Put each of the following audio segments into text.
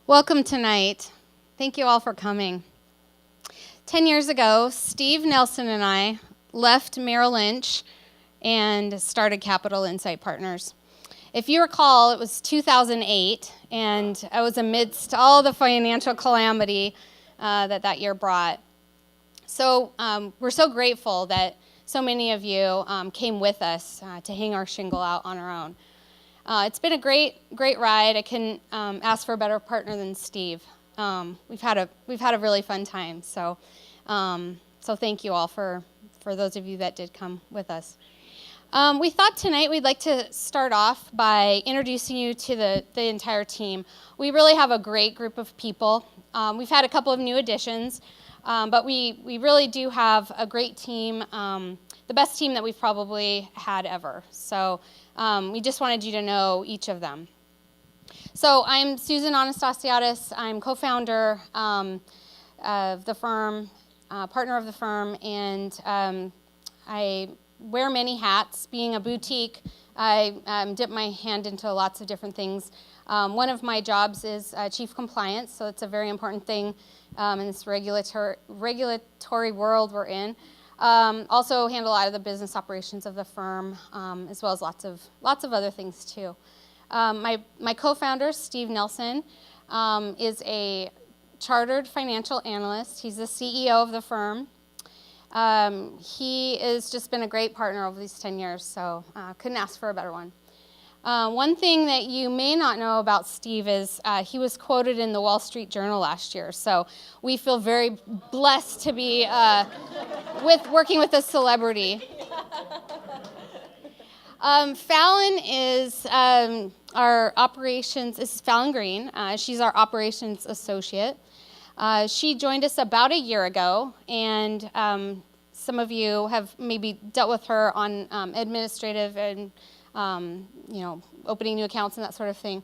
Welcome tonight. Thank you all for coming. 10 years ago, Steve Nelson and I left Merrill Lynch and started Capital Insight Partners. If you recall, it was 2008, and I was amidst all the financial calamity that year brought. So we're so grateful that so many of you came with us to hang our shingle out on our own. It's been a great ride. I couldn't ask for a better partner than Steve. We've had a really fun time. So thank you all for those of you that did come with us. We thought tonight we'd like to start off by introducing you to the entire team. We really have a great group of people. We've had a couple of new additions, but we really do have a great team, the best team that we've probably had ever. So we just wanted you to know each of them. So I'm Susan Anastasiadis. I'm co-founder of the firm, partner of the firm, and I wear many hats. Being a boutique, I dip my hand into lots of different things. One of my jobs is chief compliance, so it's a very important thing in this regulatory world we're in. Also handle a lot of the business operations of the firm, as well as lots of other things too. My co-founder, Steve Nelson, is a chartered financial analyst. He's the CEO of the firm. He has just been a great partner over these 10 years, so couldn't ask for a better one. One thing that you may not know about Steve is he was quoted in the Wall Street Journal last year, so we feel very blessed to be working with a celebrity. Fallon is our operations. This is Fallon Green. She's our operations associate. She joined us about a year ago, and some of you have maybe dealt with her on administrative and opening new accounts and that sort of thing.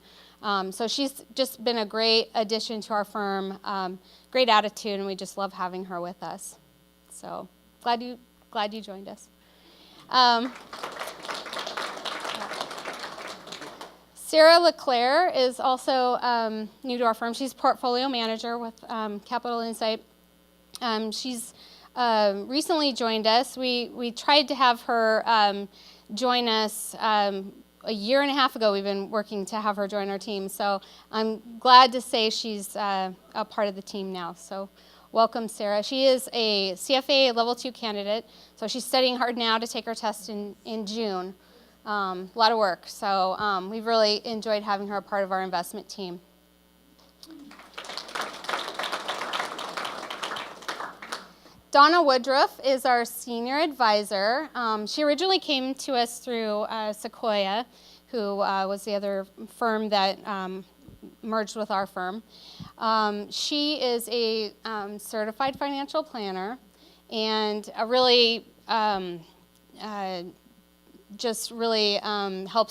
So she's just been a great addition to our firm, great attitude, and we just love having her with us. So glad you joined us. Sarah LeClaire is also new to our firm. She's portfolio manager with Capital Insight. She's recently joined us. We tried to have her join us a year and a half ago. We've been working to have her join our team. So I'm glad to say she's a part of the team now. So welcome, Sarah. She is a CFA Level 2 candidate. So she's studying hard now to take her test in June. A lot of work. So we've really enjoyed having her a part of our investment team. Donna Woodruff is our senior advisor. She originally came to us through Sequoia, who was the other firm that merged with our firm. She is a certified financial planner and really helps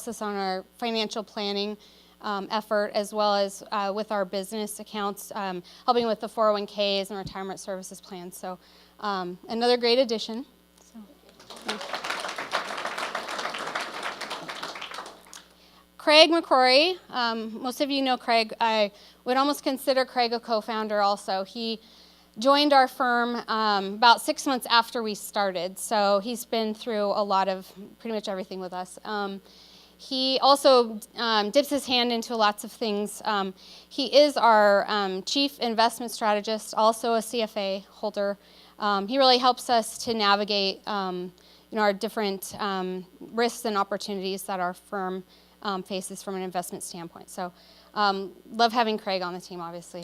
us on our financial planning effort, as well as with our business accounts, helping with the 401ks and retirement services plans. So another great addition. So, yeah. Craig McCrory, most of you know Craig. I would almost consider Craig a co-founder also. He joined our firm about 6 months after we started, so he's been through a lot of pretty much everything with us. He also dips his hand into lots of things. He is our chief investment strategist, also a CFA holder. He really helps us to navigate our different risks and opportunities that our firm faces from an investment standpoint. So love having Craig on the team, obviously.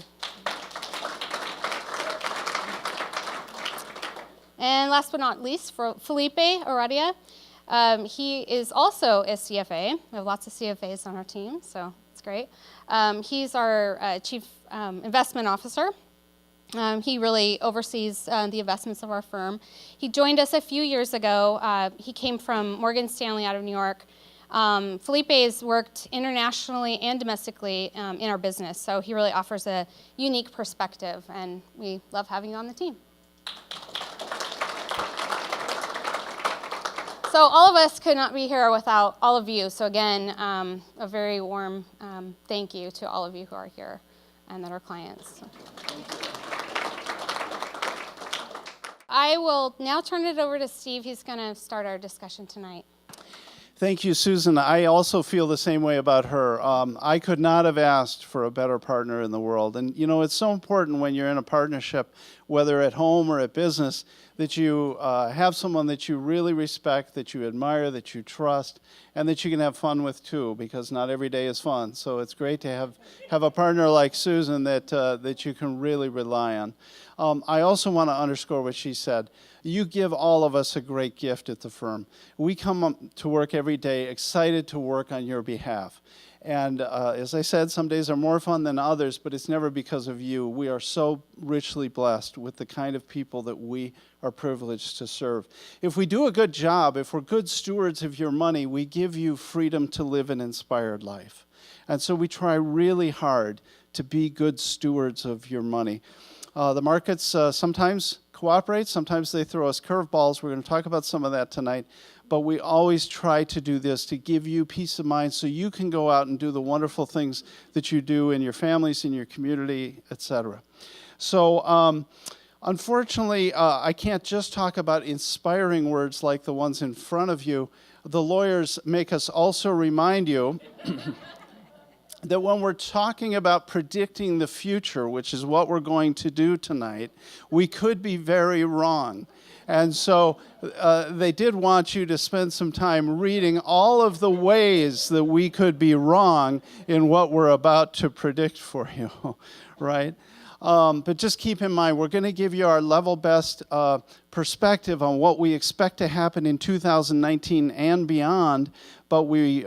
And last but not least, for Felipe Aradia. He is also a CFA. We have lots of CFAs on our team, so it's great. He's our chief investment officer. He really oversees the investments of our firm. He joined us a few years ago. He came from Morgan Stanley out of New York. Felipe has worked internationally and domestically in our business, so he really offers a unique perspective, and we love having you on the team. So all of us could not be here without all of you. So again, a very warm thank you to all of you who are here. and that are clients. I will now turn it over to Steve. He's going to start our discussion tonight. Thank you, Susan. I also feel the same way about her. I could not have asked for a better partner in the world. And, you know, it's so important when you're in a partnership, whether at home or at business, that you have someone that you really respect, that you admire, that you trust, and that you can have fun with too, because not every day is fun. So it's great to have a partner like Susan that you can really rely on. I also want to underscore what she said. You give all of us a great gift at the firm. We come to work every day excited to work on your behalf. And as I said, some days are more fun than others, but it's never because of you. We are so richly blessed with the kind of people that we are privileged to serve. If we do a good job, if we're good stewards of your money, we give you freedom to live an inspired life. And so we try really hard to be good stewards of your money. The markets sometimes cooperate, sometimes they throw us curveballs. We're going to talk about some of that tonight. But we always try to do this to give you peace of mind so you can go out and do the wonderful things that you do in your families, in your community, etc. So unfortunately, I can't just talk about inspiring words like the ones in front of you. The lawyers make us also remind you that when we're talking about predicting the future, which is what we're going to do tonight, we could be very wrong. And so they did want you to spend some time reading all of the ways that we could be wrong in what we're about to predict for you, right? But just keep in mind, we're going to give you our level best perspective on what we expect to happen in 2019 and beyond, but we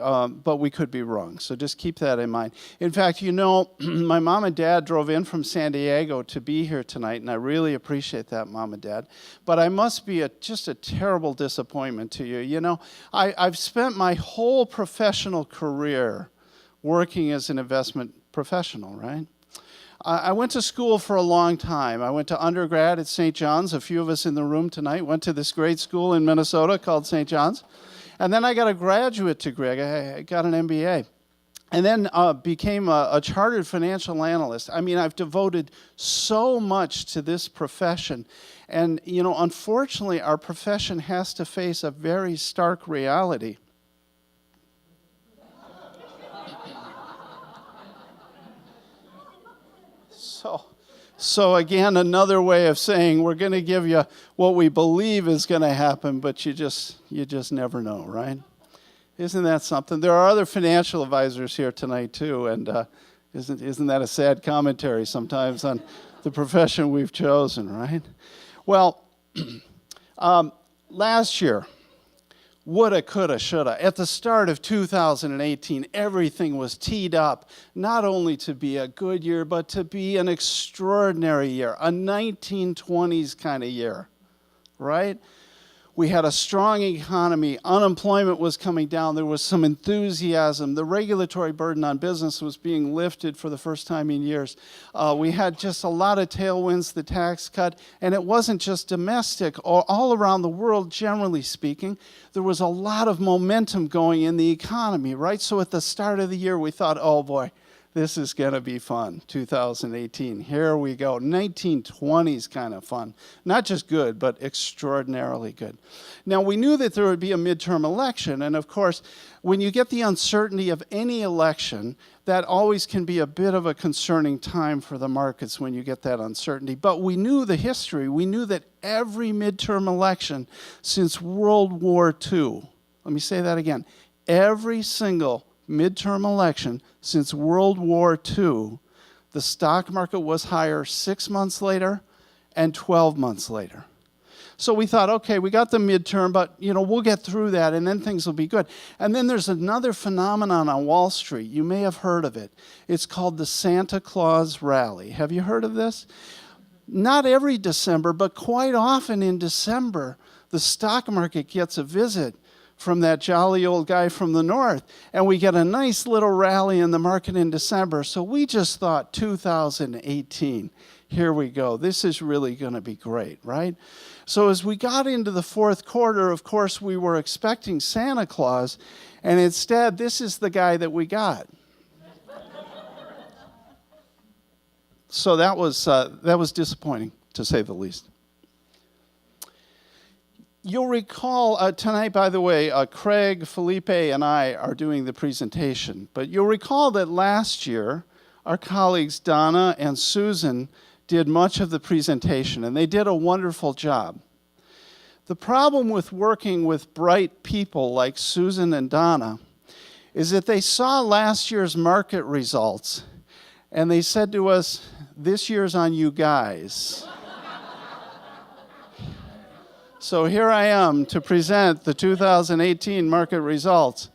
could be wrong. So just keep that in mind. In fact, you know, my mom and dad drove in from San Diego to be here tonight, and I really appreciate that, Mom and Dad. But I must be just a terrible disappointment to you. You know, I've spent my whole professional career working as an investment professional, right? I went to school for a long time. I went to undergrad at St. John's. A few of us in the room tonight went to this great school in Minnesota called St. John's. And then I got a graduate degree. I got an MBA. And then became a chartered financial analyst. I mean, I've devoted so much to this profession. And, you know, unfortunately, our profession has to face a very stark reality. So again, another way of saying we're going to give you what we believe is going to happen, but you just never know, right? Isn't that something? There are other financial advisors here tonight too, and isn't that a sad commentary sometimes on the profession we've chosen, right? Well, last year, woulda, coulda, shoulda. At the start of 2018, everything was teed up not only to be a good year, but to be an extraordinary year, a 1920s kind of year, right? We had a strong economy. Unemployment was coming down. There was some enthusiasm. The regulatory burden on business was being lifted for the first time in years. We had just a lot of tailwinds, the tax cut, and it wasn't just domestic. All around the world, generally speaking, there was a lot of momentum going in the economy, right? So at the start of the year, we thought, oh boy, this is going to be fun, 2018. Here we go. 1920s kind of fun. Not just good, but extraordinarily good. Now, we knew that there would be a midterm election, and of course, when you get the uncertainty of any election, that always can be a bit of a concerning time for the markets when you get that uncertainty. But we knew the history. We knew that every midterm election since World War II, let me say that again, every single midterm election since World War II, the stock market was higher 6 months later and 12 months later. So we thought, okay, we got the midterm, but we'll get through that and then things will be good. And then there's another phenomenon on Wall Street. You may have heard of it. It's called the Santa Claus Rally. Have you heard of this? Not every December, but quite often in December, the stock market gets a visit from that jolly old guy from the north, and we get a nice little rally in the market in December. So we just thought 2018, here we go. This is really going to be great, right? So as we got into the fourth quarter, of course, we were expecting Santa Claus, and instead, this is the guy that we got. So that was disappointing, to say the least. You'll recall tonight, by the way, Craig, Felipe, and I are doing the presentation. But you'll recall that last year, our colleagues Donna and Susan did much of the presentation, and they did a wonderful job. The problem with working with bright people like Susan and Donna is that they saw last year's market results, and they said to us, "This year's on you guys." So here I am to present the 2018 market results.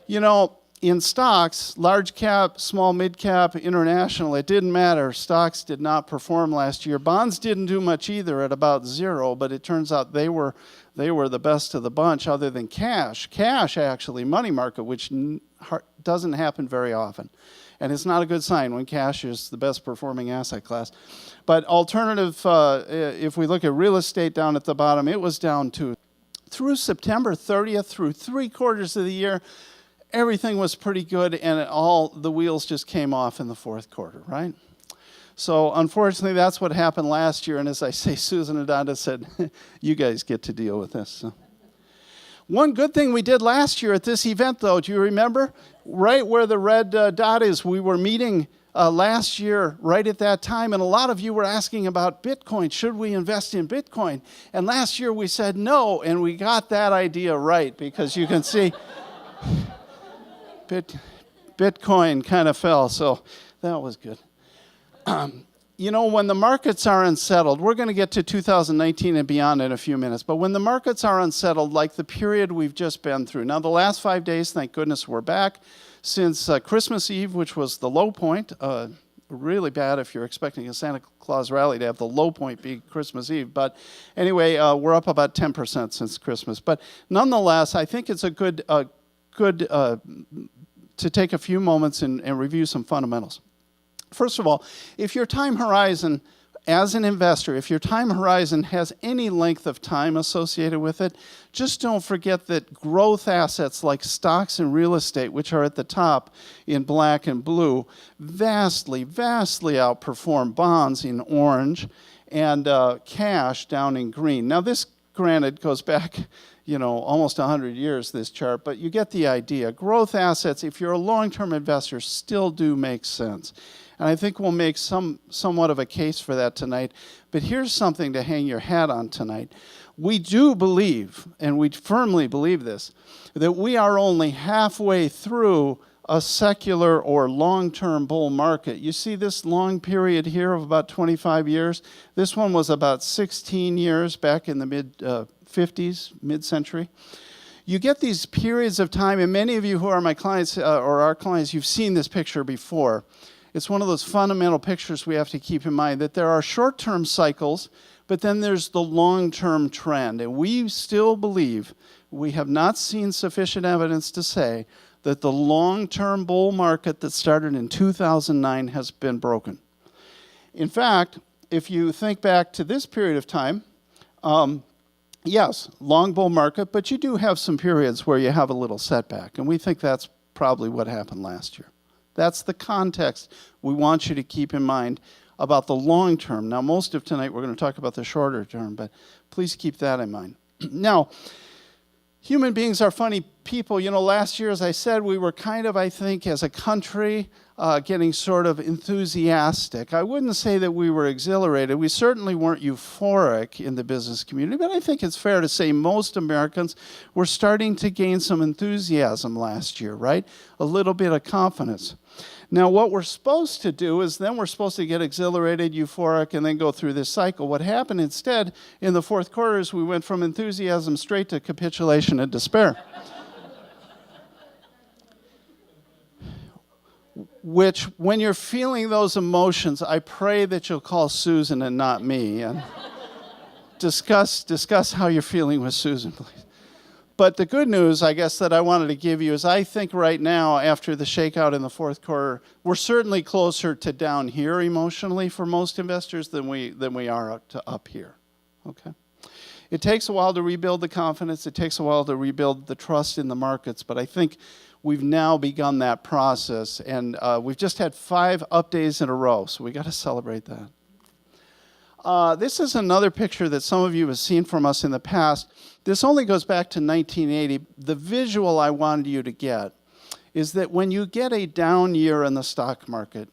You know, in stocks, large cap, small, mid cap, international, it didn't matter. Stocks did not perform last year. Bonds didn't do much either at about 0, but it turns out they were the best of the bunch other than cash. Cash, actually, money market, which doesn't happen very often. And it's not a good sign when cash is the best performing asset class. But alternative, if we look at real estate down at the bottom, it was down too. Through September 30th, through 3/4 of the year, everything was pretty good, and all the wheels just came off in the fourth quarter, right? So unfortunately, that's what happened last year. And as I say, Susan and Donna said, you guys get to deal with this. So. One good thing we did last year at this event, though, do you remember? Right where the red dot is, we were meeting last year right at that time, and a lot of you were asking about Bitcoin. Should we invest in Bitcoin? And last year we said no, and we got that idea right, because you can see Bitcoin kind of fell, so that was good. You know, when the markets are unsettled, we're going to get to 2019 and beyond in a few minutes, but when the markets are unsettled, like the period we've just been through. Now, the last 5 days, thank goodness we're back. Since Christmas Eve, which was the low point, really bad if you're expecting a Santa Claus rally to have the low point be Christmas Eve. But anyway, we're up about 10% since Christmas. But nonetheless, I think it's a good to take a few moments and review some fundamentals. First of all, if your time horizon as an investor, if your time horizon has any length of time associated with it, just don't forget that growth assets like stocks and real estate, which are at the top in black and blue, vastly outperform bonds in orange and cash down in green. Now this, granted, goes back almost 100 years, this chart, but you get the idea. Growth assets, if you're a long-term investor, still do make sense. And I think we'll make somewhat of a case for that tonight. But here's something to hang your hat on tonight. We do believe, and we firmly believe this, that we are only halfway through a secular or long-term bull market. You see this long period here of about 25 years? This one was about 16 years back in the mid-50s, mid-century. You get these periods of time, and many of you who are my clients or our clients, you've seen this picture before. It's one of those fundamental pictures we have to keep in mind, that there are short-term cycles, but then there's the long-term trend. And we still believe, we have not seen sufficient evidence to say, that the long-term bull market that started in 2009 has been broken. In fact, if you think back to this period of time, yes, long bull market, but you do have some periods where you have a little setback, and we think that's probably what happened last year. That's the context we want you to keep in mind about the long term. Now, most of tonight we're going to talk about the shorter term, but please keep that in mind. Now, human beings are funny people. Last year, as I said, we were kind of, I think, as a country, getting sort of enthusiastic. I wouldn't say that we were exhilarated. We certainly weren't euphoric in the business community, but I think it's fair to say most Americans were starting to gain some enthusiasm last year, right? A little bit of confidence. Now, what we're supposed to do is then we're supposed to get exhilarated, euphoric, and then go through this cycle. What happened instead in the fourth quarter is we went from enthusiasm straight to capitulation and despair. Which, when you're feeling those emotions, I pray that you'll call Susan and not me, and discuss how you're feeling with Susan, please. But the good news, I guess, that I wanted to give you is I think right now, after the shakeout in the fourth quarter, we're certainly closer to down here emotionally for most investors than we are up here. Okay? It takes a while to rebuild the confidence. It takes a while to rebuild the trust in the markets. But I think we've now begun that process, and we've just had 5 up days in a row, so we got to celebrate that. This is another picture that some of you have seen from us in the past. This only goes back to 1980. The visual I wanted you to get is that when you get a down year in the stock market,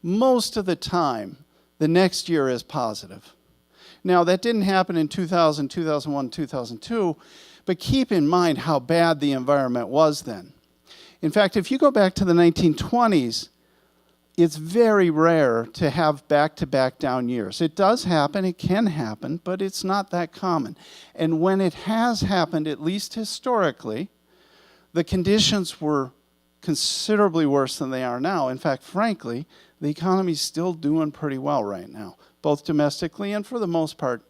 most of the time, the next year is positive. Now, that didn't happen in 2000, 2001, 2002, but keep in mind how bad the environment was then. In fact, if you go back to the 1920s, it's very rare to have back-to-back down years. It does happen, it can happen, but it's not that common. And when it has happened, at least historically, the conditions were considerably worse than they are now. In fact, frankly, the economy's still doing pretty well right now, both domestically and for the most part,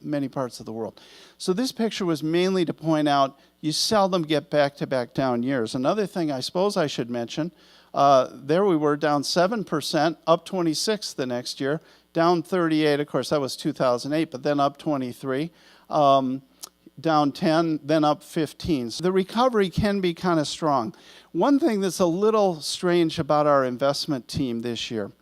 many parts of the world. So this picture was mainly to point out you seldom get back-to-back down years. Another thing I suppose I should mention, there we were down 7%, up 26 the next year, down 38, of course that was 2008, but then up 23, down 10, then up 15. So the recovery can be kind of strong. One thing that's a little strange about our investment team this year,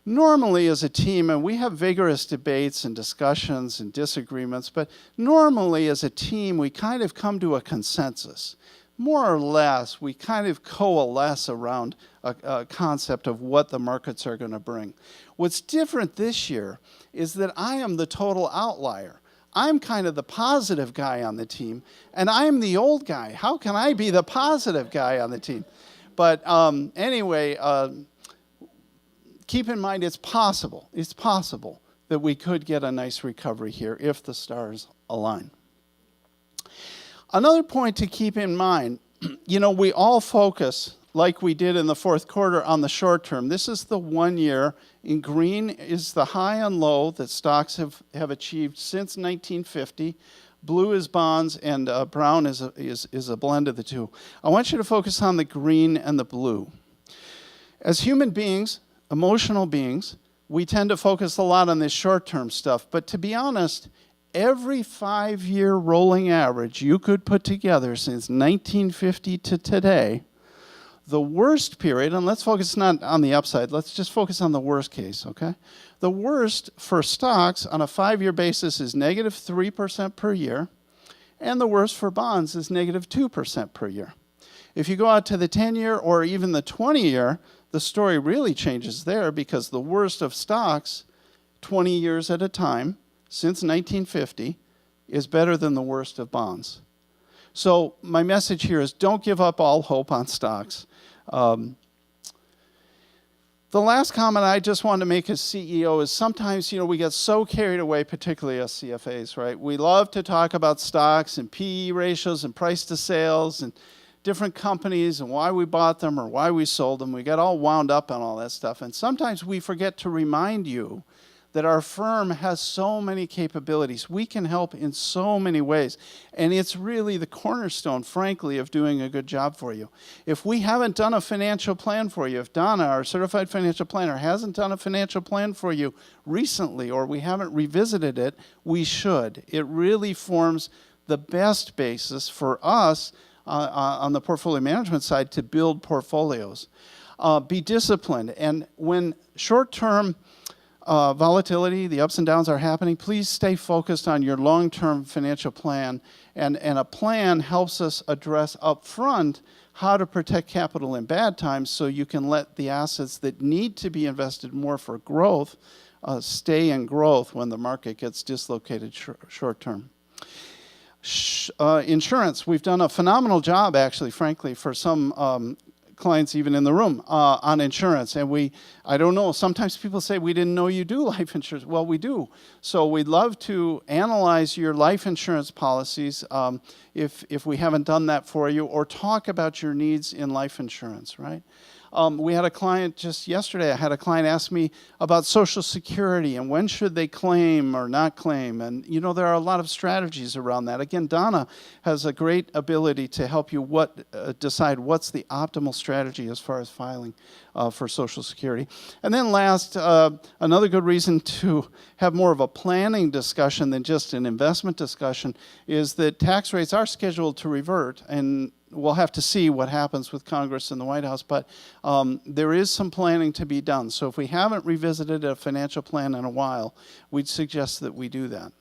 normally as a team, and we have vigorous debates and discussions and disagreements, but normally as a team we kind of come to a consensus. More or less, we kind of coalesce around a concept of what the markets are going to bring. What's different this year is that I am the total outlier. I'm kind of the positive guy on the team, and I'm the old guy. How can I be the positive guy on the team? But anyway, keep in mind it's possible that we could get a nice recovery here if the stars align. Another point to keep in mind, we all focus, like we did in the fourth quarter, on the short term. This is the 1 year. In green is the high and low that stocks have achieved since 1950. Blue is bonds, and brown is a blend of the two. I want you to focus on the green and the blue. As human beings, emotional beings, we tend to focus a lot on this short-term stuff, but to be honest, every 5-year rolling average you could put together since 1950 to today, the worst period, and let's focus not on the upside, let's just focus on the worst case, okay? The worst for stocks on a 5-year basis is negative 3% per year, and the worst for bonds is negative 2% per year. If you go out to the 10-year or even the 20-year, the story really changes there because the worst of stocks, 20 years at a time, since 1950, is better than the worst of bonds. So my message here is don't give up all hope on stocks. The last comment I just wanted to make as CEO is sometimes, we get so carried away, particularly as CFAs, right? We love to talk about stocks and PE ratios and price to sales and different companies and why we bought them or why we sold them. We get all wound up on all that stuff. And sometimes we forget to remind you that our firm has so many capabilities. We can help in so many ways. And it's really the cornerstone, frankly, of doing a good job for you. If we haven't done a financial plan for you, if Donna, our certified financial planner, hasn't done a financial plan for you recently or we haven't revisited it, we should. It really forms the best basis for us on the portfolio management side to build portfolios. Be disciplined. And when short-term volatility, the ups and downs are happening, please stay focused on your long-term financial plan. And a plan helps us address up front how to protect capital in bad times so you can let the assets that need to be invested more for growth stay in growth when the market gets dislocated short-term. Insurance, we've done a phenomenal job, actually, frankly, for some clients even in the room on insurance. And I don't know, sometimes people say, we didn't know you do life insurance. Well, we do. So we'd love to analyze your life insurance policies if we haven't done that for you, or talk about your needs in life insurance, right? We had a client just yesterday, I had a client ask me about Social Security and when should they claim or not claim. And, there are a lot of strategies around that. Again, Donna has a great ability to help you decide what's the optimal strategy as far as filing for Social Security. And then last, another good reason to have more of a planning discussion than just an investment discussion is that tax rates are scheduled to revert, and we'll have to see what happens with Congress and the White House, but there is some planning to be done. So if we haven't revisited a financial plan in a while, we'd suggest that we do that.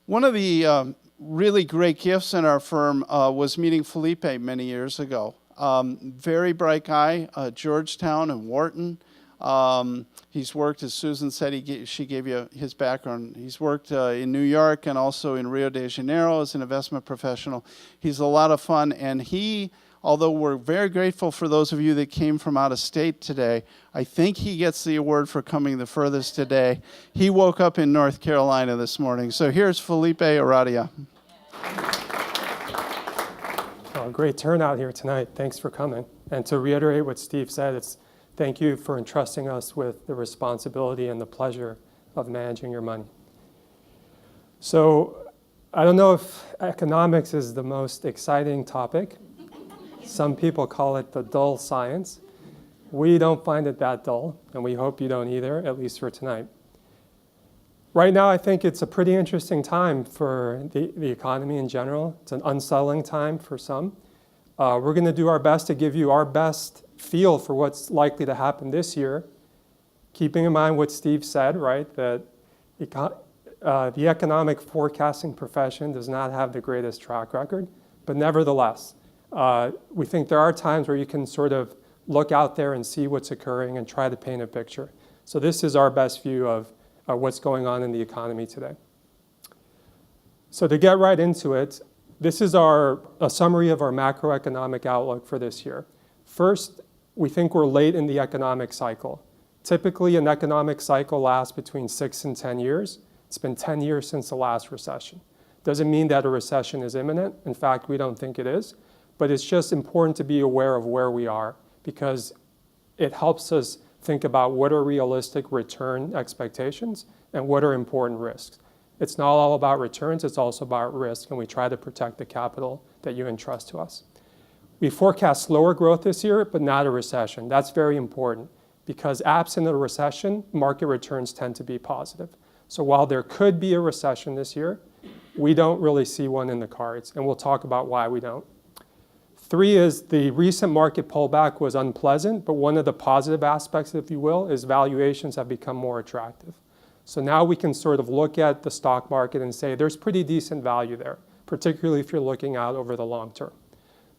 One of the really great gifts in our firm was meeting Felipe many years ago. Very bright guy, Georgetown and Wharton. He's worked, as Susan said, she gave you his background. He's worked in New York and also in Rio de Janeiro as an investment professional. He's a lot of fun, and although we're very grateful for those of you that came from out of state today, I think he gets the award for coming the furthest today. He woke up in North Carolina this morning. So here's Felipe Aradia. Oh, great turnout here tonight. Thanks for coming. And to reiterate what Steve said, thank you for entrusting us with the responsibility and the pleasure of managing your money. So I don't know if economics is the most exciting topic. Some people call it the dull science. We don't find it that dull, and we hope you don't either, at least for tonight. Right now, I think it's a pretty interesting time for the economy in general. It's an unsettling time for some. We're going to do our best to give you our best feel for what's likely to happen this year, keeping in mind what Steve said, right, that the economic forecasting profession does not have the greatest track record, but nevertheless, we think there are times where you can sort of look out there and see what's occurring and try to paint a picture. So this is our best view of what's going on in the economy today. So to get right into it, this is a summary of our macroeconomic outlook for this year. First, we think we're late in the economic cycle. Typically, an economic cycle lasts between 6 and 10 years. It's been 10 years since the last recession. Doesn't mean that a recession is imminent. In fact, we don't think it is. But it's just important to be aware of where we are because it helps us think about what are realistic return expectations and what are important risks. It's not all about returns, it's also about risk, and we try to protect the capital that you entrust to us. We forecast slower growth this year, but not a recession. That's very important because absent a recession, market returns tend to be positive. So while there could be a recession this year, we don't really see one in the cards, and we'll talk about why we don't. 3 is the recent market pullback was unpleasant, but one of the positive aspects, if you will, is valuations have become more attractive. So now we can sort of look at the stock market and say there's pretty decent value there, particularly if you're looking out over the long term.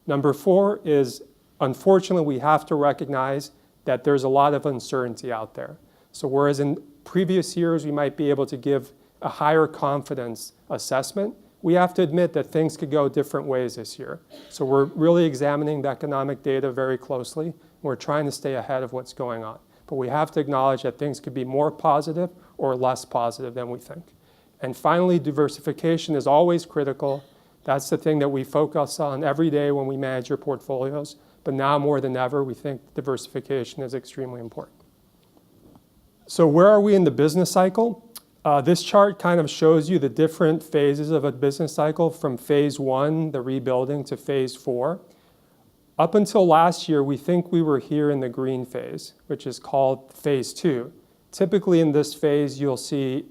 Number 4 is, unfortunately, we have to recognize that there's a lot of uncertainty out there. So whereas in previous years we might be able to give a higher confidence assessment, we have to admit that things could go different ways this year. So we're really examining the economic data very closely. We're trying to stay ahead of what's going on. But we have to acknowledge that things could be more positive or less positive than we think. And finally, diversification is always critical. That's the thing that we focus on every day when we manage your portfolios. But now more than ever, we think diversification is extremely important. So where are we in the business cycle? This chart kind of shows you the different phases of a business cycle from phase 1, the rebuilding, to phase 4. Up until last year, we think we were here in the green phase, which is called phase 2. Typically in this phase, you'll see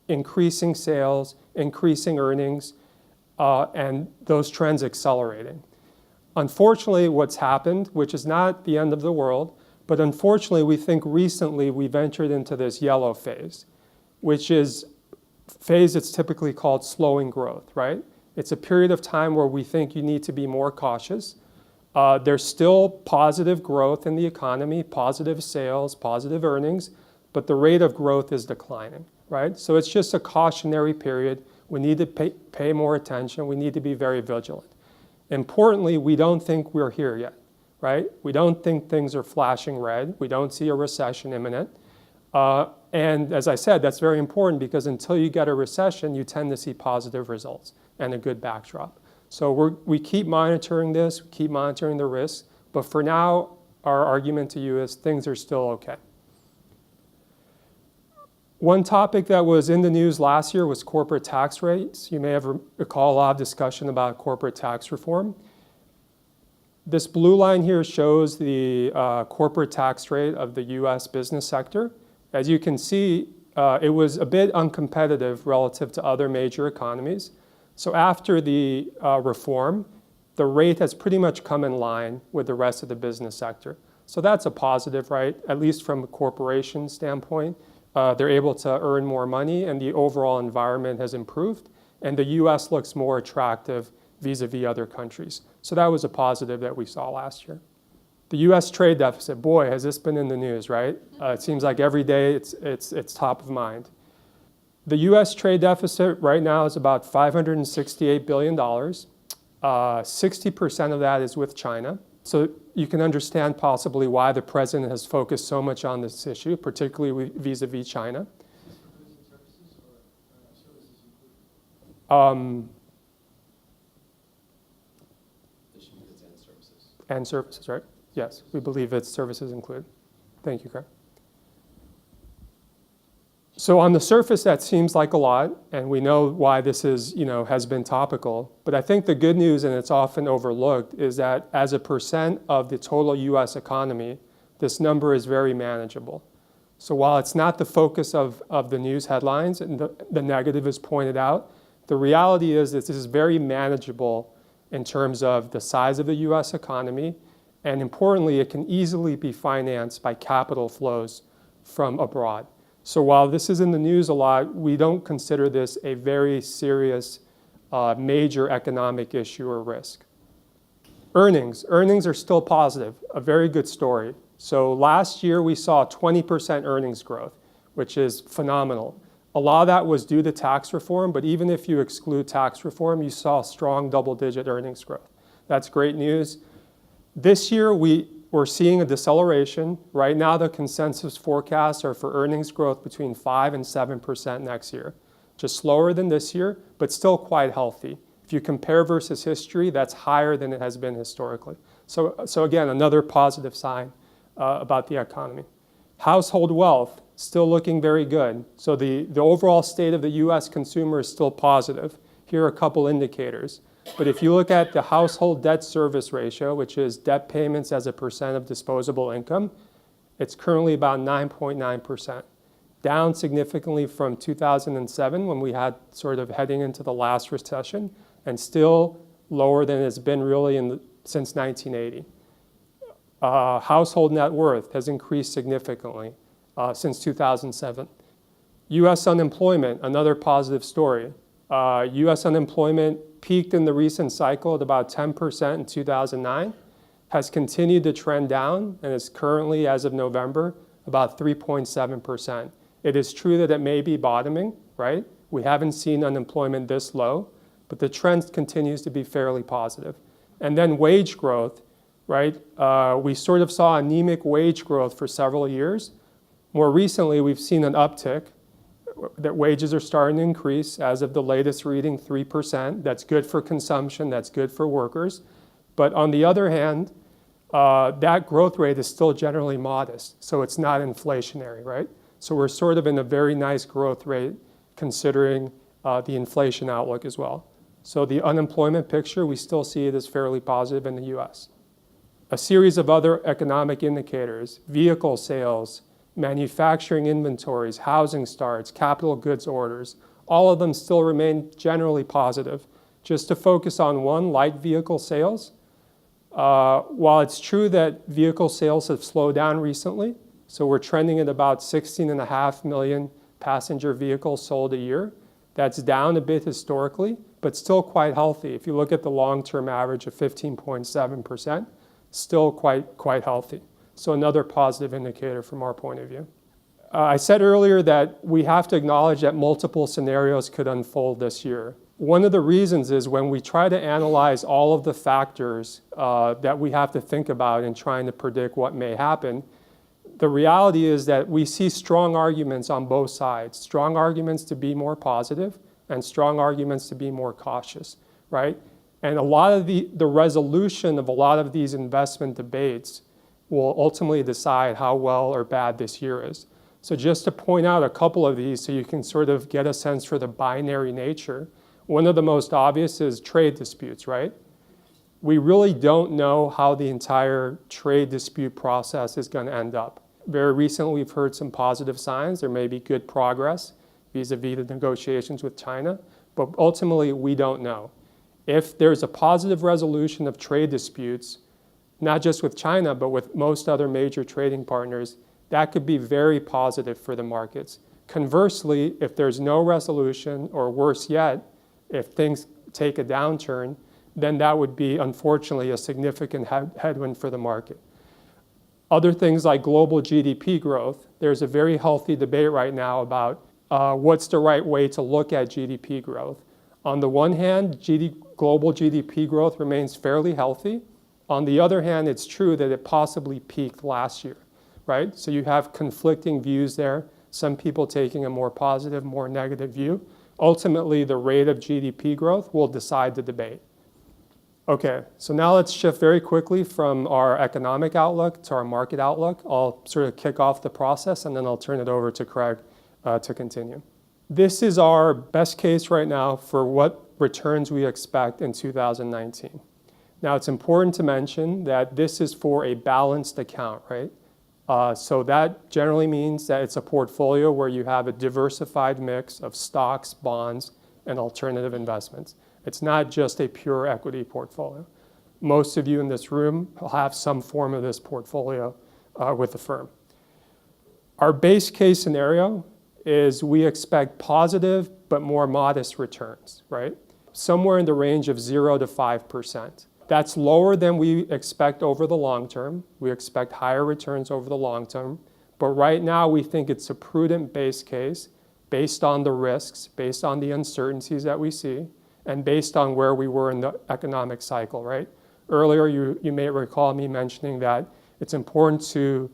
increasing sales, increasing earnings, and those trends accelerating. Unfortunately, what's happened, which is not the end of the world, but unfortunately, we think recently we've entered into this yellow phase, which is a phase that's typically called slowing growth, right? It's a period of time where we think you need to be more cautious. There's still positive growth in the economy, positive sales, positive earnings, but the rate of growth is declining, right? So it's just a cautionary period. We need to pay more attention. We need to be very vigilant. Importantly, we don't think we're here yet, right? We don't think things are flashing red. We don't see a recession imminent. And as I said, that's very important because until you get a recession, you tend to see positive results and a good backdrop. So we keep monitoring this, we keep monitoring the risks, but for now, our argument to you is things are still okay. One topic that was in the news last year was corporate tax rates. You may have recalled a lot of discussion about corporate tax reform. This blue line here shows the corporate tax rate of the US business sector. As you can see, it was a bit uncompetitive relative to other major economies. So after the reform, the rate has pretty much come in line with the rest of the business sector. So that's a positive, right? At least from a corporation standpoint. They're able to earn more money and the overall environment has improved. And the US looks more attractive vis-a-vis other countries. So that was a positive that we saw last year. The US trade deficit, boy, has this been in the news, right? It seems like every day it's top of mind. The US trade deficit right now is about $568 billion. 60% of that is with China. So you can understand possibly why the president has focused so much on this issue, particularly vis-a-vis China. And services, right? Yes, we believe it's services included. Thank you, Craig. So on the surface, that seems like a lot, and we know why this is, has been topical. But I think the good news, and it's often overlooked, is that as a percent of the total US economy, this number is very manageable. So while it's not the focus of the news headlines, and the negative is pointed out, the reality is that this is very manageable in terms of the size of the US economy, and importantly, it can easily be financed by capital flows from abroad. So while this is in the news a lot, we don't consider this a very serious, major economic issue or risk. Earnings are still positive, a very good story. So last year we saw 20% earnings growth, which is phenomenal. A lot of that was due to tax reform, but even if you exclude tax reform, you saw strong double-digit earnings growth. That's great news. This year we're seeing a deceleration. Right now, the consensus forecasts are for earnings growth between 5% and 7% next year. Just slower than this year, but still quite healthy. If you compare versus history, that's higher than it has been historically. So again, another positive sign about the economy. Household wealth, still looking very good. So the overall state of the US consumer is still positive. Here are a couple indicators. But if you look at the household debt service ratio, which is debt payments as a percent of disposable income, it's currently about 9.9%, down significantly from 2007 when we had sort of heading into the last recession, and still lower than it's been really since 1980. Household net worth has increased significantly since 2007. US unemployment, another positive story. US unemployment peaked in the recent cycle at about 10% in 2009, has continued to trend down, and is currently, as of November, about 3.7%. It is true that it may be bottoming, right? We haven't seen unemployment this low, but the trend continues to be fairly positive. And then wage growth, right? We sort of saw anemic wage growth for several years. More recently, we've seen an uptick, that wages are starting to increase. As of the latest reading, 3%. That's good for consumption, that's good for workers. But on the other hand, that growth rate is still generally modest, so it's not inflationary, right? So we're sort of in a very nice growth rate considering the inflation outlook as well. So the unemployment picture, we still see it as fairly positive in the US. A series of other economic indicators, vehicle sales, manufacturing inventories, housing starts, capital goods orders, all of them still remain generally positive. Just to focus on one, light vehicle sales. While it's true that vehicle sales have slowed down recently, so we're trending at about 16.5 million passenger vehicles sold a year. That's down a bit historically, but still quite healthy. If you look at the long-term average of 15.7%, still quite healthy. So another positive indicator from our point of view. I said earlier that we have to acknowledge that multiple scenarios could unfold this year. One of the reasons is when we try to analyze all of the factors that we have to think about in trying to predict what may happen, the reality is that we see strong arguments on both sides, strong arguments to be more positive and strong arguments to be more cautious, right? And a lot of the resolution of a lot of these investment debates will ultimately decide how well or bad this year is. So just to point out a couple of these so you can sort of get a sense for the binary nature, one of the most obvious is trade disputes, right? We really don't know how the entire trade dispute process is going to end up. Very recently, we've heard some positive signs. There may be good progress vis-a-vis the negotiations with China, but ultimately, we don't know. If there's a positive resolution of trade disputes, not just with China, but with most other major trading partners, that could be very positive for the markets. Conversely, if there's no resolution, or worse yet, if things take a downturn, then that would be, unfortunately, a significant headwind for the market. Other things like global GDP growth, there's a very healthy debate right now about what's the right way to look at GDP growth. On the one hand, global GDP growth remains fairly healthy. On the other hand, it's true that it possibly peaked last year, right? So you have conflicting views there, some people taking a more positive, more negative view. Ultimately, the rate of GDP growth will decide the debate. Okay, so now let's shift very quickly from our economic outlook to our market outlook. I'll sort of kick off the process, and then I'll turn it over to Craig to continue. This is our best case right now for what returns we expect in 2019. Now, it's important to mention that this is for a balanced account, right? So that generally means that it's a portfolio where you have a diversified mix of stocks, bonds, and alternative investments. It's not just a pure equity portfolio. Most of you in this room will have some form of this portfolio with the firm. Our base case scenario is we expect positive but more modest returns, right? Somewhere in the range of 0 to 5%. That's lower than we expect over the long term. We expect higher returns over the long term. But right now, we think it's a prudent base case based on the risks, based on the uncertainties that we see, and based on where we were in the economic cycle, right? Earlier, you may recall me mentioning that it's important to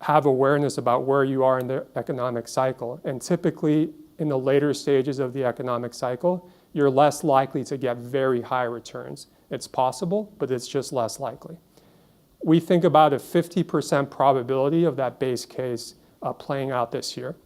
have awareness about where you are in the economic cycle. And typically, in the later stages of the economic cycle, you're less likely to get very high returns. It's possible, but it's just less likely. We think about a 50% probability of that base case playing out this year.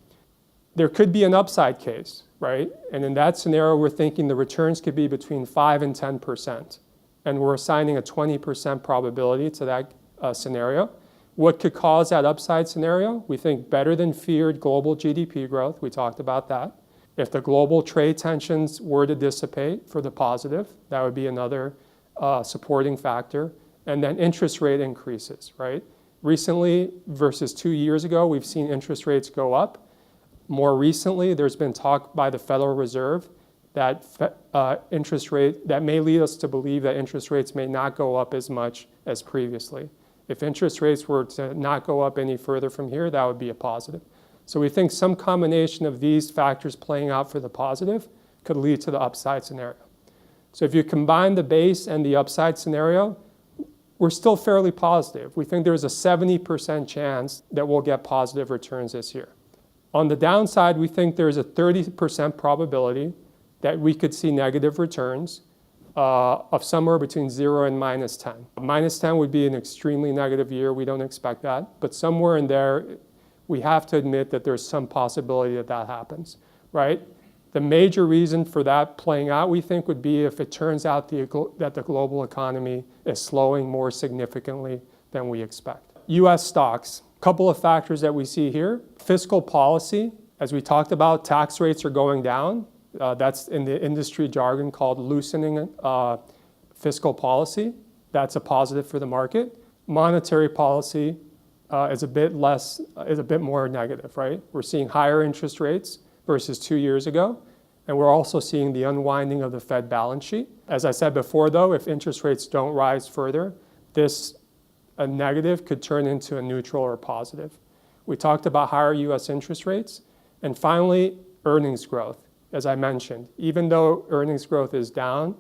There could be an upside case, right? And in that scenario, we're thinking the returns could be between 5 and 10%. And we're assigning a 20% probability to that scenario. What could cause that upside scenario? We think better than feared global GDP growth. We talked about that. If the global trade tensions were to dissipate for the positive, that would be another supporting factor. And then interest rate increases, right? Recently, versus 2 years ago, we've seen interest rates go up. More recently, there's been talk by the Federal Reserve that interest rate that may lead us to believe that interest rates may not go up as much as previously. If interest rates were to not go up any further from here, that would be a positive. So we think some combination of these factors playing out for the positive could lead to the upside scenario. So if you combine the base and the upside scenario, we're still fairly positive. We think there's a 70% chance that we'll get positive returns this year. On the downside, we think there's a 30% probability that we could see negative returns of somewhere between 0 and minus 10. Minus 10 would be an extremely negative year. We don't expect that. But somewhere in there, we have to admit that there's some possibility that that happens, right? The major reason for that playing out, we think, would be if it turns out that the global economy is slowing more significantly than we expect. U.S. stocks, a couple of factors that we see here. Fiscal policy, as we talked about, tax rates are going down. That's in the industry jargon called loosening fiscal policy. That's a positive for the market. Monetary policy is a bit more negative, right? We're seeing higher interest rates versus 2 years ago. And we're also seeing the unwinding of the Fed balance sheet. As I said before, though, if interest rates don't rise further, a negative could turn into a neutral or positive. We talked about higher U.S. interest rates. And finally, earnings growth. As I mentioned, even though earnings growth is down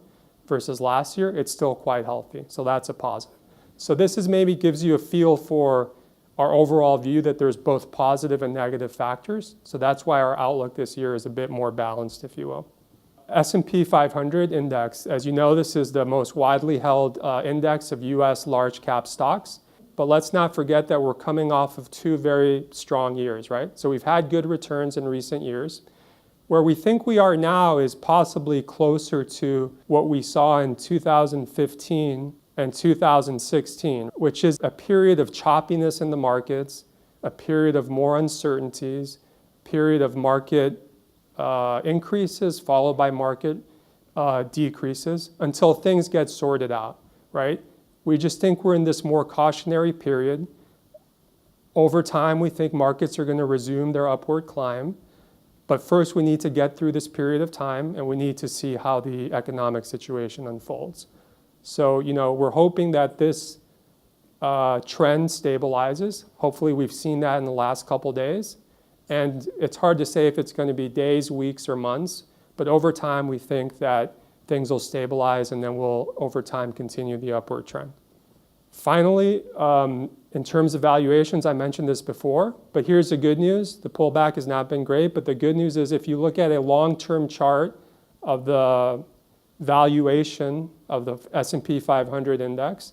versus last year, it's still quite healthy. So that's a positive. So this maybe gives you a feel for our overall view that there's both positive and negative factors. So that's why our outlook this year is a bit more balanced, if you will. S&P 500 index, as you know, this is the most widely held index of U.S. large cap stocks. But let's not forget that we're coming off of 2 very strong years, right? So we've had good returns in recent years. Where we think we are now is possibly closer to what we saw in 2015 and 2016, which is a period of choppiness in the markets, a period of more uncertainties, period of market increases followed by market decreases until things get sorted out, right? We just think we're in this more cautionary period. Over time, we think markets are going to resume their upward climb. But first, we need to get through this period of time, and we need to see how the economic situation unfolds. So, we're hoping that this trend stabilizes. Hopefully, we've seen that in the last couple days. And it's hard to say if it's going to be days, weeks, or months. But over time, we think that things will stabilize, and then we'll, over time, continue the upward trend. Finally, in terms of valuations, I mentioned this before, but here's the good news. The pullback has not been great, but the good news is if you look at a long-term chart of the valuation of the S&P 500 index,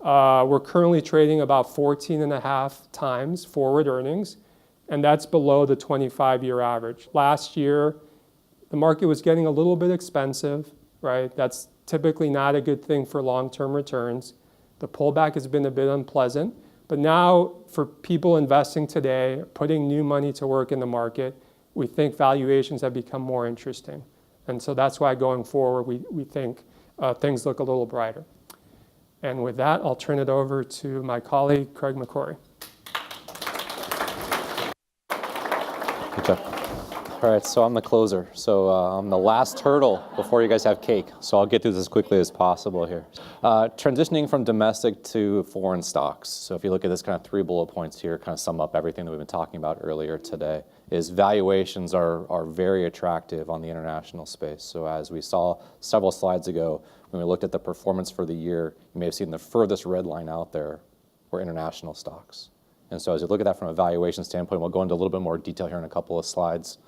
we're currently trading about 14.5 times forward earnings, and that's below the 25-year average. Last year, the market was getting a little bit expensive, right? That's typically not a good thing for long-term returns. The pullback has been a bit unpleasant, but now for people investing today, putting new money to work in the market, we think valuations have become more interesting. And so that's why going forward, we think things look a little brighter. And with that, I'll turn it over to my colleague, Craig McCrory. Good job. All right, so I'm the closer. So I'm the last hurdle before you guys have cake. So I'll get through this as quickly as possible here. Transitioning from domestic to foreign stocks. So if you look at this kind of 3 bullet points here, kind of sum up everything that we've been talking about earlier today, is valuations are very attractive on the international space. So as we saw several slides ago, when we looked at the performance for the year, you may have seen the furthest red line out there were international stocks. And so as you look at that from a valuation standpoint, we'll go into a little bit more detail here in a couple of slides.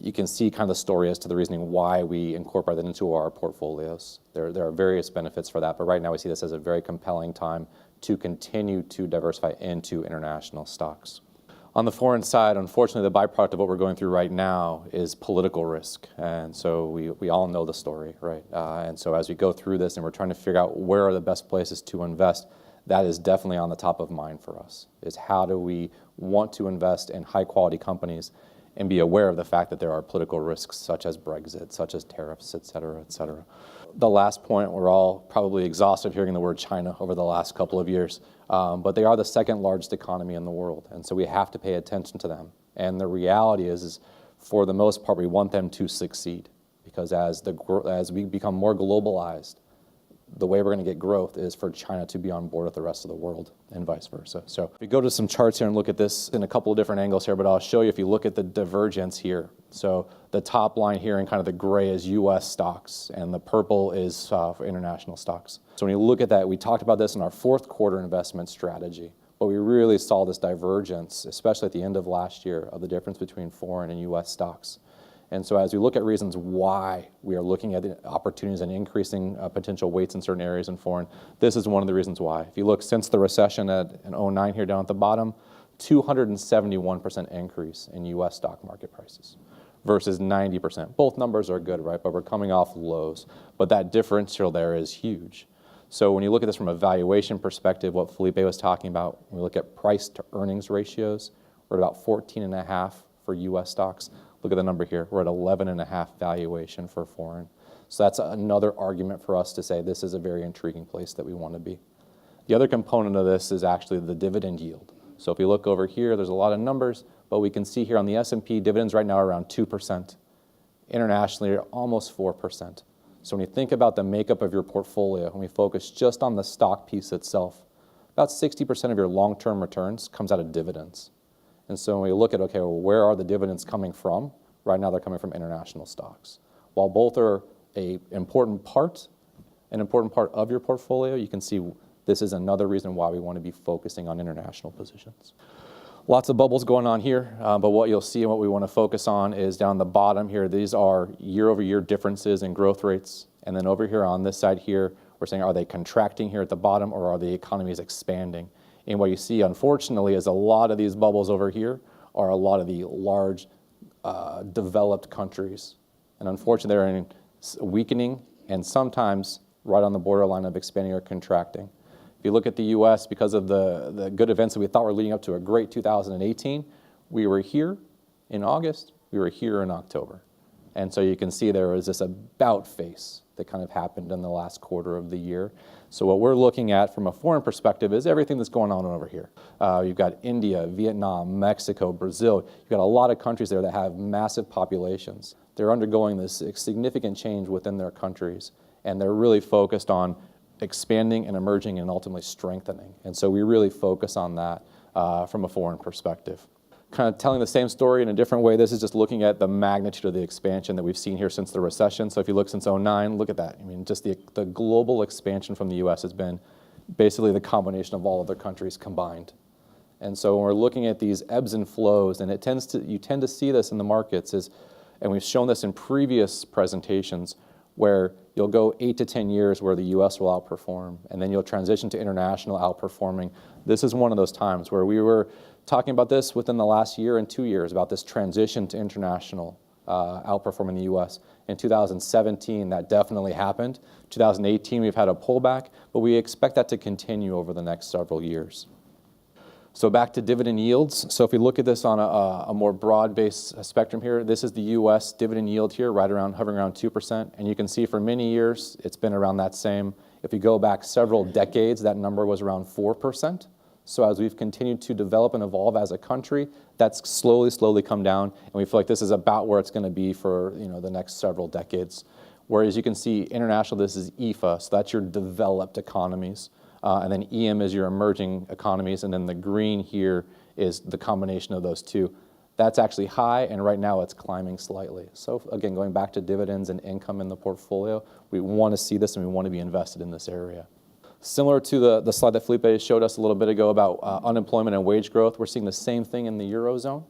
You can see kind of the story as to the reasoning why we incorporate that into our portfolios. There are various benefits for that, but right now we see this as a very compelling time to continue to diversify into international stocks. On the foreign side, unfortunately, the byproduct of what we're going through right now is political risk. And so we all know the story, right? And so as we go through this and we're trying to figure out where are the best places to invest, that is definitely on the top of mind for us, is how do we want to invest in high quality companies and be aware of the fact that there are political risks such as Brexit, such as tariffs, et cetera, et cetera. The last point, we're all probably exhausted hearing the word China over the last couple of years, but they are the second largest economy in the world, and so we have to pay attention to them. And the reality is for the most part, we want them to succeed, because as we become more globalized, the way we're going to get growth is for China to be on board with the rest of the world and vice versa. So if we go to some charts here and look at this in a couple of different angles here, but I'll show you if you look at the divergence here. So the top line here in kind of the gray is U.S. stocks, and the purple is for international stocks. So when you look at that, we talked about this in our fourth quarter investment strategy, but we really saw this divergence, especially at the end of last year, of the difference between foreign and U.S. stocks. And so as we look at reasons why we are looking at the opportunities and increasing potential weights in certain areas in foreign, this is one of the reasons why. If you look since the recession in 09 here down at the bottom, 271% increase in U.S. stock market prices versus 90%. Both numbers are good, right? But we're coming off lows. But that differential there is huge. So when you look at this from a valuation perspective, what Felipe was talking about, when we look at price to earnings ratios, we're at about 14.5 for U.S. stocks. Look at the number here. We're at 11.5 valuation for foreign. So that's another argument for us to say this is a very intriguing place that we want to be. The other component of this is actually the dividend yield. So if you look over here, there's a lot of numbers, but we can see here on the S&P, dividends right now are around 2%. Internationally, are almost 4%. So when you think about the makeup of your portfolio, when we focus just on the stock piece itself, about 60% of your long-term returns comes out of dividends. And so when we look at, okay, well, where are the dividends coming from? Right now, they're coming from international stocks. While both are an important part of your portfolio, you can see this is another reason why we want to be focusing on international positions. Lots of bubbles going on here, but what you'll see and what we want to focus on is down the bottom here. These are year-over-year differences in growth rates. And then over here on this side here, we're saying, are they contracting here at the bottom, or are the economies expanding? And what you see, unfortunately, is a lot of these bubbles over here are a lot of the large developed countries. And unfortunately, they're in weakening and sometimes right on the borderline of expanding or contracting. If you look at the U.S., because of the good events that we thought were leading up to a great 2018, we were here in August, we were here in October. And so you can see there is this about face that kind of happened in the last quarter of the year. So what we're looking at from a foreign perspective is everything that's going on over here. You've got India, Vietnam, Mexico, Brazil. You've got a lot of countries there that have massive populations. They're undergoing this significant change within their countries, and they're really focused on expanding and emerging and ultimately strengthening. And so we really focus on that from a foreign perspective. Kind of telling the same story in a different way. This is just looking at the magnitude of the expansion that we've seen here since the recession. So if you look since 2009, look at that. I mean, just the global expansion from the US has been basically the combination of all other countries combined. And so when we're looking at these ebbs and flows, and you tend to see this in the markets, and we've shown this in previous presentations, where you'll go 8 to 10 years where the US will outperform, and then you'll transition to international outperforming. This is one of those times where we were talking about this within the last year and 2 years, about this transition to international outperforming the US. In 2017, that definitely happened. 2018, we've had a pullback, but we expect that to continue over the next several years. So back to dividend yields. So if we look at this on a more broad-based spectrum here, this is the US dividend yield here, hovering around 2%. And you can see for many years, it's been around that same. If you go back several decades, that number was around 4%. So as we've continued to develop and evolve as a country, that's slowly come down, and we feel like this is about where it's going to be for the next several decades. Whereas you can see international, this is EFA, so that's your developed economies, and then EM is your emerging economies, and then the green here is the combination of those two. That's actually high, and right now it's climbing slightly. So again, going back to dividends and income in the portfolio, we want to see this and we want to be invested in this area. Similar to the slide that Felipe showed us a little bit ago about unemployment and wage growth, we're seeing the same thing in the Eurozone.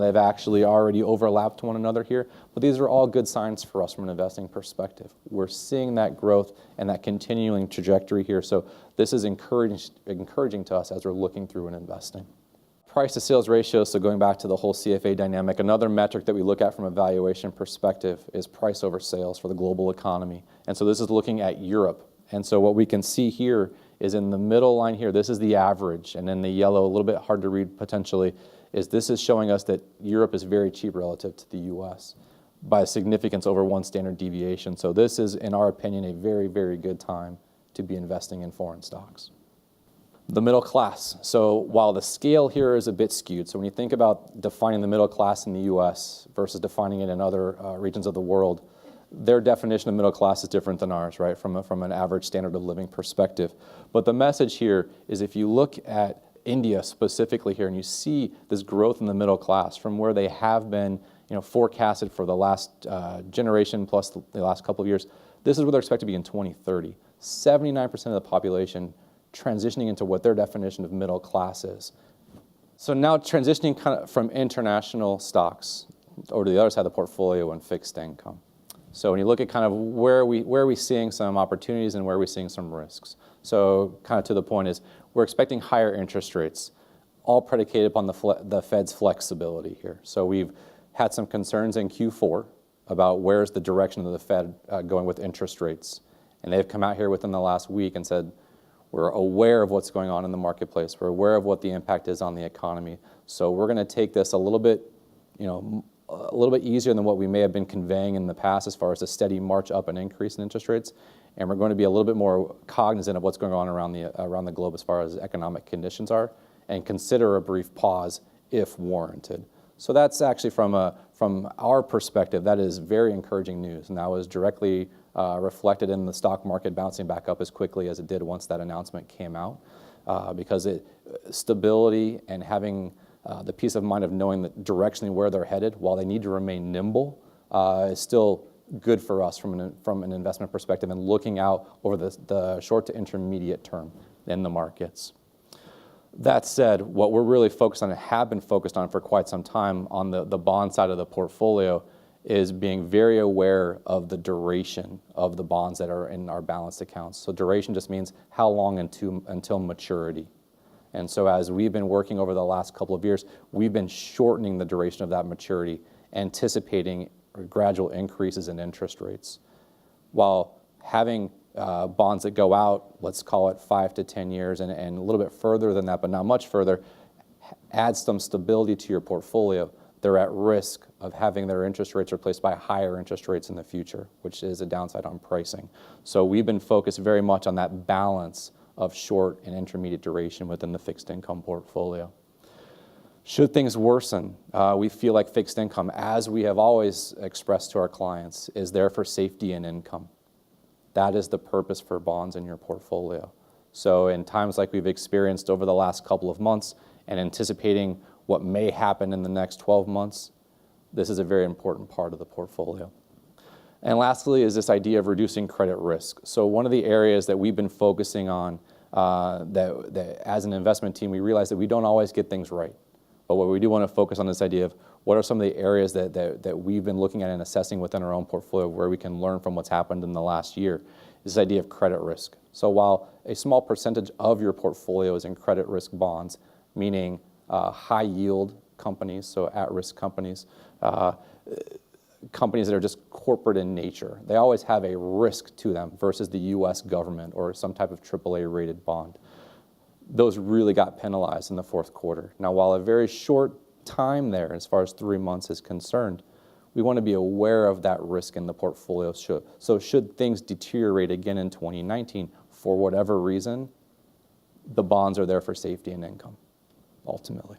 They've actually already overlapped one another here, but these are all good signs for us from an investing perspective. We're seeing that growth and that continuing trajectory here, so this is encouraging to us as we're looking through and investing. Price to sales ratio, so going back to the whole CFA dynamic, another metric that we look at from a valuation perspective is price over sales for the global economy. And so this is looking at Europe. And so what we can see here is in the middle line here, this is the average, and then the yellow, a little bit hard to read potentially, is this is showing us that Europe is very cheap relative to the US by a significance over one standard deviation. So this is, in our opinion, a very, very good time to be investing in foreign stocks. The middle class. So while the scale here is a bit skewed, so when you think about defining the middle class in the US versus defining it in other regions of the world, their definition of middle class is different than ours, right, from an average standard of living perspective. But the message here is if you look at India specifically here and you see this growth in the middle class from where they have been forecasted for the last generation plus the last couple of years, this is where they're expected to be in 2030. 79% of the population transitioning into what their definition of middle class is. So now transitioning kind of from international stocks over to the other side of the portfolio and fixed income. So when you look at kind of where are we seeing some opportunities and where are we seeing some risks. So kind of to the point is we're expecting higher interest rates, all predicated upon the Fed's flexibility here. So we've had some concerns in Q4 about where's the direction of the Fed going with interest rates. And they've come out here within the last week and said, we're aware of what's going on in the marketplace. We're aware of what the impact is on the economy. So we're going to take this a little bit easier than what we may have been conveying in the past as far as a steady march up and increase in interest rates. And we're going to be a little bit more cognizant of what's going on around the globe as far as economic conditions are and consider a brief pause if warranted. So that's actually from our perspective, that is very encouraging news. And that was directly reflected in the stock market bouncing back up as quickly as it did once that announcement came out because stability and having the peace of mind of knowing that directionally where they're headed, while they need to remain nimble, is still good for us from an investment perspective and looking out over the short to intermediate term in the markets. That said, what we're really focused on and have been focused on for quite some time on the bond side of the portfolio is being very aware of the duration of the bonds that are in our balanced accounts. So duration just means how long until maturity. And so as we've been working over the last couple of years, we've been shortening the duration of that maturity, anticipating gradual increases in interest rates, while having bonds that go out, let's call it 5 to 10 years and a little bit further than that, but not much further, adds some stability to your portfolio. they're at risk of having their interest rates replaced by higher interest rates in the future, which is a downside on pricing. So we've been focused very much on that balance of short and intermediate duration within the fixed income portfolio. Should things worsen, we feel like fixed income, as we have always expressed to our clients, is there for safety and income. That is the purpose for bonds in your portfolio. So in times like we've experienced over the last couple of months and anticipating what may happen in the next 12 months, this is a very important part of the portfolio. And lastly is this idea of reducing credit risk. So one of the areas that we've been focusing on that as an investment team, we realize that we don't always get things right. But what we do want to focus on this idea of what are some of the areas that we've been looking at and assessing within our own portfolio where we can learn from what's happened in the last year, this idea of credit risk. So while a small percentage of your portfolio is in credit risk bonds, meaning high yield companies, so at-risk companies, companies that are just corporate in nature, they always have a risk to them versus the US government or some type of AAA rated bond. Those really got penalized in the fourth quarter. Now, while a very short time there, as far as 3 months is concerned, we want to be aware of that risk in the portfolio. So should things deteriorate again in 2019, for whatever reason, the bonds are there for safety and income, ultimately.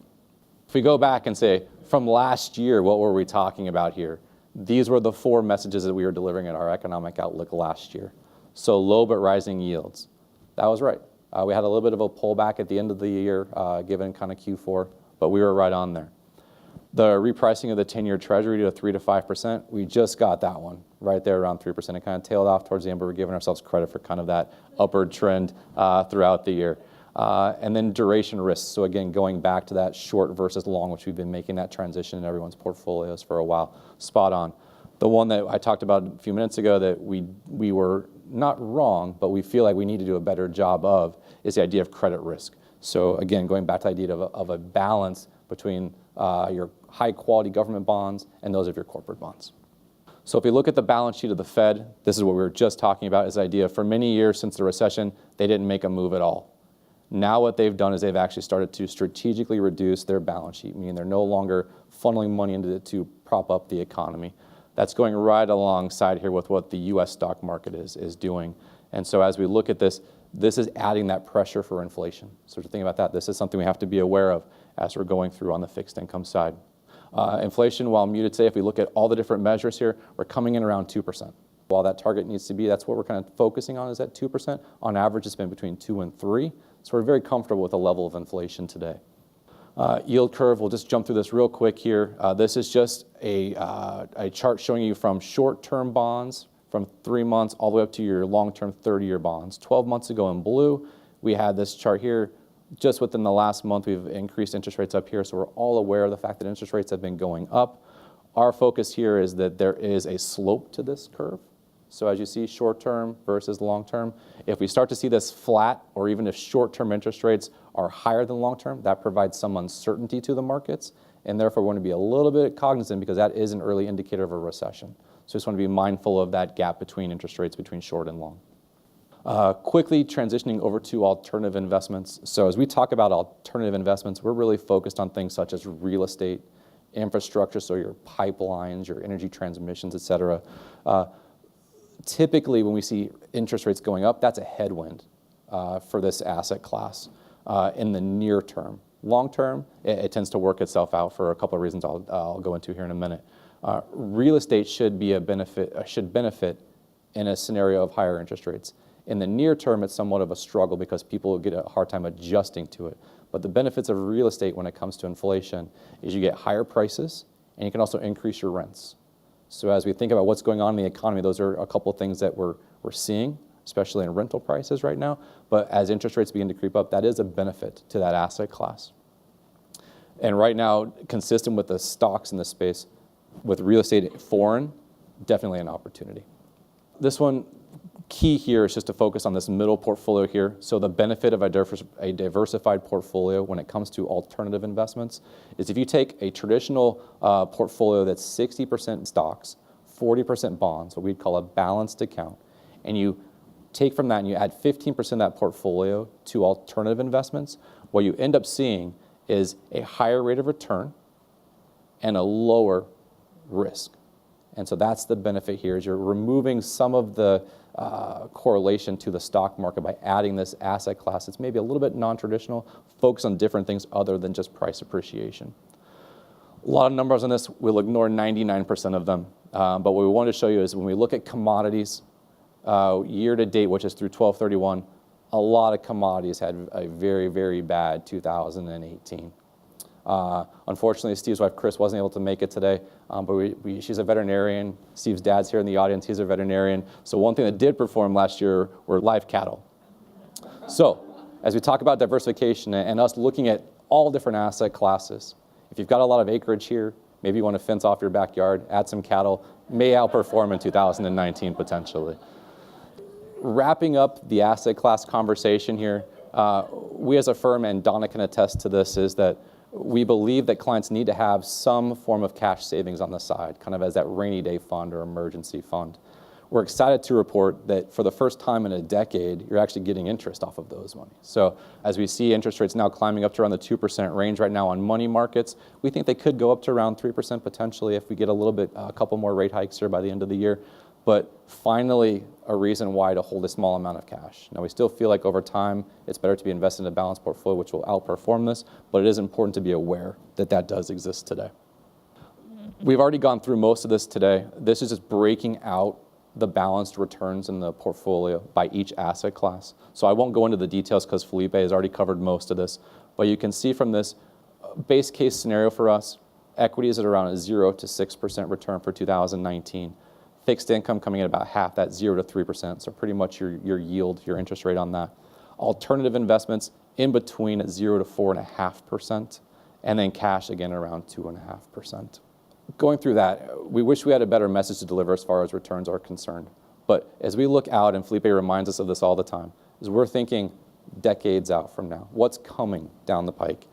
If we go back and say, from last year, what were we talking about here? These were the 4 messages that we were delivering at our economic outlook last year. So low but rising yields. That was right. We had a little bit of a pullback at the end of the year, given kind of Q4, but we were right on there. The repricing of the 10-year Treasury to 3 to 5%, we just got that one right there around 3%. It kind of tailed off towards the end, but we're giving ourselves credit for kind of that upward trend throughout the year. And then duration risks. So again, going back to that short versus long, which we've been making that transition in everyone's portfolios for a while. Spot on. The one that I talked about a few minutes ago that we were not wrong, but we feel like we need to do a better job of is the idea of credit risk. So again, going back to the idea of a balance between your high quality government bonds and those of your corporate bonds. So if you look at the balance sheet of the Fed, this is what we were just talking about, is the idea for many years since the recession, they didn't make a move at all. Now what they've done is they've actually started to strategically reduce their balance sheet, meaning they're no longer funneling money into it to prop up the economy. That's going right alongside here with what the US stock market is doing. And so as we look at this, this is adding that pressure for inflation. So to think about that, this is something we have to be aware of as we're going through on the fixed income side. Inflation, while muted today, if we look at all the different measures here, we're coming in around 2%. While that target needs to be, that's what we're kind of focusing on, is at 2%. On average, it's been between 2 and 3. So we're very comfortable with the level of inflation today. Yield curve, we'll just jump through this real quick here. This is just a chart showing you from short-term bonds from 3 months all the way up to your long-term 30-year bonds. 12 months ago in blue, we had this chart here. Just within the last month, we've increased interest rates up here, so we're all aware of the fact that interest rates have been going up. Our focus here is that there is a slope to this curve. So as you see, short-term versus long-term, if we start to see this flat, or even if short-term interest rates are higher than long-term, that provides some uncertainty to the markets, and therefore we want to be a little bit cognizant because that is an early indicator of a recession. So just want to be mindful of that gap between interest rates between short and long. Quickly transitioning over to alternative investments. So as we talk about alternative investments, we're really focused on things such as real estate, infrastructure, so your pipelines, your energy transmissions, et cetera. Typically, when we see interest rates going up, that's a headwind for this asset class in the near term. Long term, it tends to work itself out for a couple of reasons I'll go into here in a minute. Real estate should benefit in a scenario of higher interest rates. In the near term, it's somewhat of a struggle because people will get a hard time adjusting to it. But the benefits of real estate when it comes to inflation is you get higher prices and you can also increase your rents. So as we think about what's going on in the economy, those are a couple of things that we're seeing, especially in rental prices right now. But as interest rates begin to creep up, that is a benefit to that asset class. And right now, consistent with the stocks in this space, with real estate foreign, definitely an opportunity. This one, key here is just to focus on this middle portfolio here. So the benefit of a diversified portfolio when it comes to alternative investments is if you take a traditional portfolio that's 60% stocks, 40% bonds, what we'd call a balanced account, and you take from that and you add 15% of that portfolio to alternative investments, what you end up seeing is a higher rate of return and a lower risk. And so that's the benefit here, is you're removing some of the correlation to the stock market by adding this asset class. It's maybe a little bit non-traditional, focus on different things other than just price appreciation. A lot of numbers on this, we'll ignore 99% of them. But what we want to show you is when we look at commodities, year to date, which is through 12/31, a lot of commodities had a very, very bad 2018. Unfortunately, Steve's wife, Chris, wasn't able to make it today, but she's a veterinarian. Steve's dad's here in the audience. He's a veterinarian. So one thing that did perform last year were live cattle. So as we talk about diversification and us looking at all different asset classes, if you've got a lot of acreage here, maybe you want to fence off your backyard, add some cattle, may outperform in 2019 potentially. Wrapping up the asset class conversation here, we as a firm, and Donna can attest to this, is that we believe that clients need to have some form of cash savings on the side, kind of as that rainy day fund or emergency fund. We're excited to report that for the first time in a decade, you're actually getting interest off of those monies. So as we see interest rates now climbing up to around the 2% range right now on money markets, we think they could go up to around 3% potentially if we get a couple more rate hikes here by the end of the year. But finally, a reason why to hold a small amount of cash. Now, we still feel like over time, it's better to be invested in a balanced portfolio, which will outperform this, but it is important to be aware that that does exist today. We've already gone through most of this today. This is just breaking out the balanced returns in the portfolio by each asset class. So I won't go into the details because Felipe has already covered most of this, but you can see from this base case scenario for us, equity is at around a 0 to 6% return for 2019. Fixed income coming in about half that, 0 to 3%, so pretty much your yield, your interest rate on that. Alternative investments in between at 0 to 4.5%, and then cash again around 2.5%. Going through that, we wish we had a better message to deliver as far as returns are concerned. But as we look out, and Felipe reminds us of this all the time, is we're thinking decades out from now. What's coming down the pike?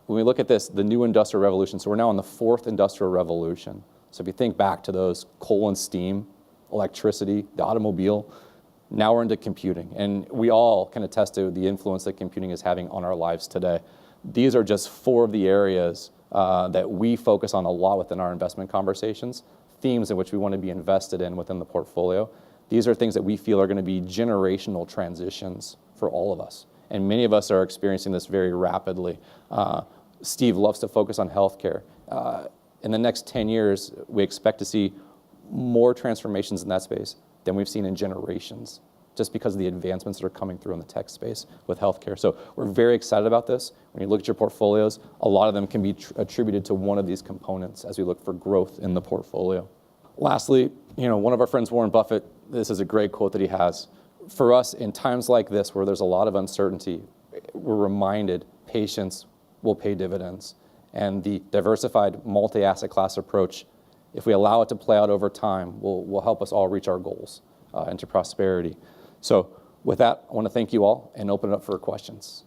When we look at this, the new industrial revolution, so we're now in the 4th industrial revolution. So if you think back to those coal and steam, electricity, the automobile, now we're into computing. And we all can attest to the influence that computing is having on our lives today. These are just 4 of the areas that we focus on a lot within our investment conversations, themes in which we want to be invested in within the portfolio. These are things that we feel are going to be generational transitions for all of us. And many of us are experiencing this very rapidly. Steve loves to focus on healthcare. In the next 10 years, we expect to see more transformations in that space than we've seen in generations, just because of the advancements that are coming through in the tech space with healthcare. So we're very excited about this. When you look at your portfolios, a lot of them can be attributed to one of these components as we look for growth in the portfolio. Lastly, one of our friends, Warren Buffett, this is a great quote that he has. For us, in times like this, where there's a lot of uncertainty, we're reminded patience will pay dividends. And the diversified multi-asset class approach, if we allow it to play out over time, will help us all reach our goals into prosperity. So with that, I want to thank you all and open it up for questions.